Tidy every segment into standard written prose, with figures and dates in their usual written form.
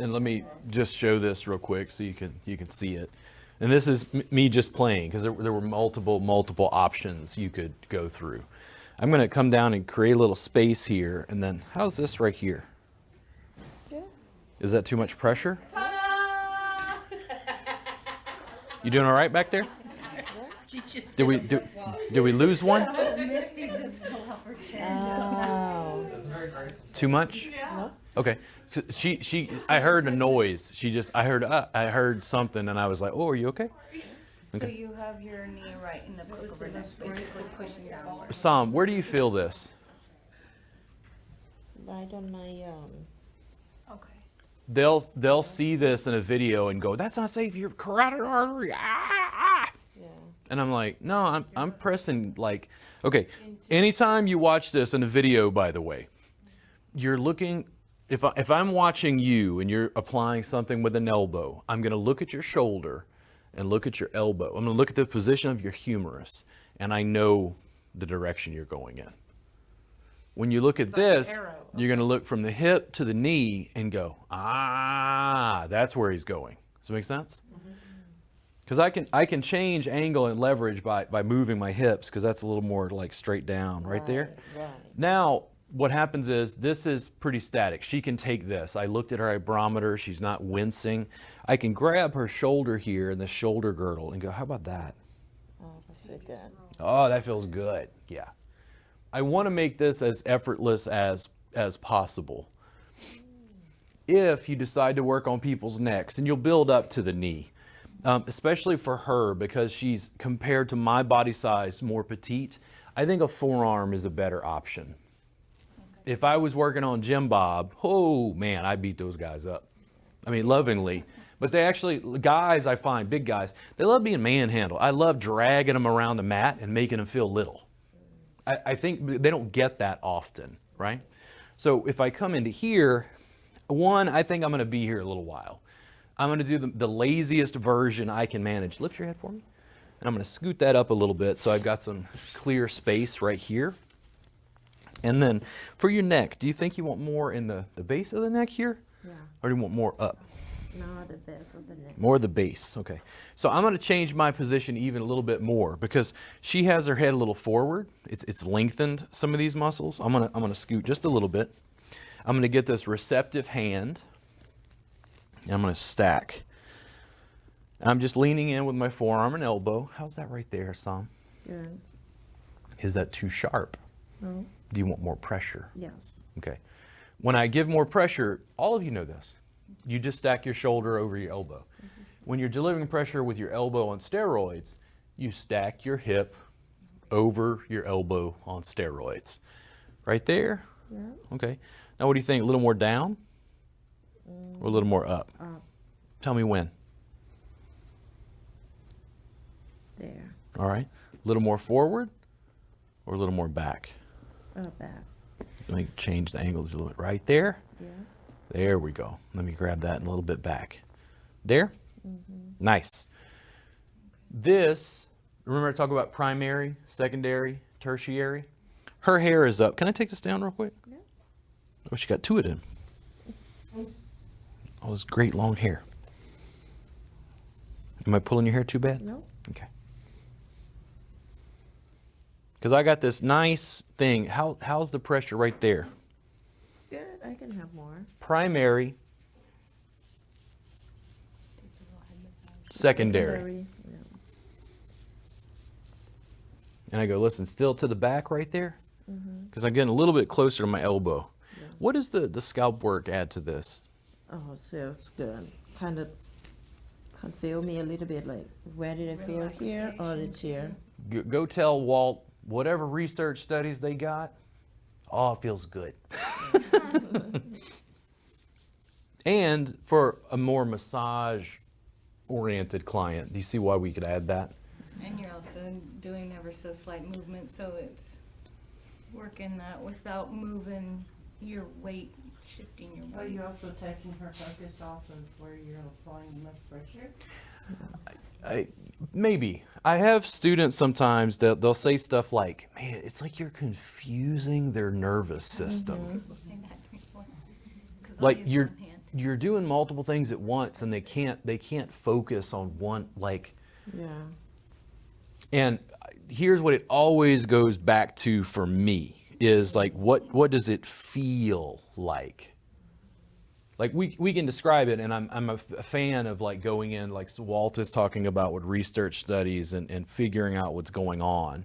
and let me just show this real quick so you can see it. And this is me just playing because there were multiple options you could go through. I'm going to come down and create a little space here, and then how's this right here? Yeah. Is that too much pressure? You doing all right back there? Did we lose one? Misty just fell off her chair. Oh. Too much? No. Okay. I heard a noise. I heard something, and I was like, oh, are you okay? So you have your knee right in the crook of her neck, basically pushing downward. Sam, where do you feel this? Right on my Okay. They'll see this in a video and go, that's not safe, your carotid artery. Ah! yeah. And I'm like, no, I'm pressing like, okay, anytime you watch this in a video, by the way, you're looking, if I'm watching you and you're applying something with an elbow, I'm going to look at your shoulder and look at your elbow. I'm going to look at the position of your humerus, and I know the direction you're going in. When you look at this, you're going to look from the hip to the knee and go, ah, that's where he's going. Does that make sense? Because I can change angle and leverage by moving my hips, because that's a little more like straight down right there. Right. Now, what happens is this is pretty static. She can take this. I looked at her vibrometer. She's not wincing. I can grab her shoulder here and the shoulder girdle and go, how about that? Oh, that's so good. Oh, that feels good. Yeah. I want to make this as effortless as possible. If you decide to work on people's necks, and you'll build up to the knee, especially for her, because she's, compared to my body size, more petite, I think a forearm is a better option. If I was working on Jim Bob, oh man, I beat those guys up. I mean, lovingly. But they actually, guys I find, big guys, they love being manhandled. I love dragging them around the mat and making them feel little. I think they don't get that often, right? So if I come into here, one, I think I'm going to be here a little while. I'm going to do the laziest version I can manage. Lift your head for me. And I'm going to scoot that up a little bit so I've got some clear space right here. And then for your neck, do you think you want more in the base of the neck here? Yeah. Or do you want more up? No, the base of the neck. More the base, okay. So I'm going to change my position even a little bit more, because she has her head a little forward. It's lengthened some of these muscles. I'm gonna scoot just a little bit. I'm going to get this receptive hand, and I'm going to stack. I'm just leaning in with my forearm and elbow. How's that right there, Sam? Good. Is that too sharp? No. Do you want more pressure? Yes. Okay. When I give more pressure, all of you know this. You just stack your shoulder over your elbow. When you're delivering pressure with your elbow on steroids, you stack your hip over your elbow on steroids. Right there? Yeah. Okay. Now what do you think? A little more down or a little more up? Up. Tell me when. There. All right. A little more forward or a little more back? Back. Let me change the angle just a little bit. Right there? Yeah. There we go. Let me grab that a little bit back. There? Nice. This, remember I talked about primary, secondary, tertiary? Her hair is up. Can I take this down real quick? Yeah. Oh, she got two of them. All this great long hair. Am I pulling your hair too bad? No. Okay. Because I got this nice thing. How's the pressure right there? Good. I can have more. Primary, secondary. Yeah. And I go, listen, still to the back right there? Because I'm getting a little bit closer to my elbow. Yeah. What does the scalp work add to this? Oh, it feels good. Kind of can feel me a little bit like, where did I feel here or the chair? Go tell Walt, whatever research studies they got, oh, it feels good. And for a more massage-oriented client, do you see why we could add that? And you're also doing ever so slight movement, so it's working that without moving your weight, shifting your Are weight. you also taking her focus off of where you're applying enough pressure? Maybe. I have students sometimes that they'll say stuff like, man, it's like you're confusing their nervous system. Say that before. 'Cause I'll Like use you're one hand. you're doing multiple things at once, and they can't focus on one, like. Yeah. And here's what it always goes back to for me is like, what does it feel like? Like we can describe it, and I'm a fan of like going in, like Walt is talking about with research studies and figuring out what's going on.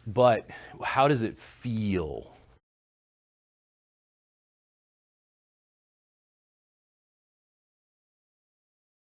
But how does it feel?